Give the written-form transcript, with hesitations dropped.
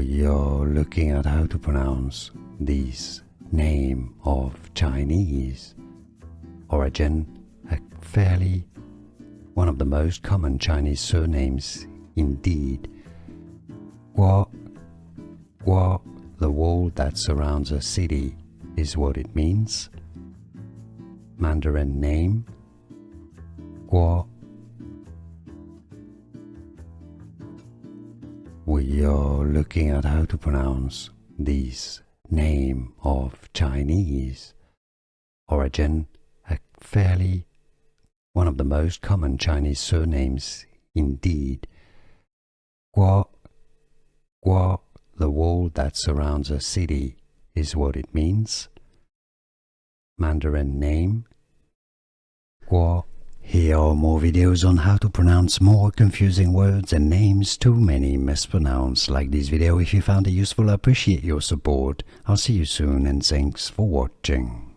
We are looking at how to pronounce this name of Chinese. Origin, one of the most common Chinese surnames indeed. Guo, the wall that surrounds a city, is what it means. Mandarin name, Guo. We are looking at how to pronounce this name of Chinese. Origin, one of the most common Chinese surnames indeed. Guo, the wall that surrounds a city, is what it means. Mandarin name, Guo. Here are more videos on how to pronounce more confusing words and names too many mispronounced. Like this video if you found it useful. I appreciate your support. I'll see you soon and thanks for watching.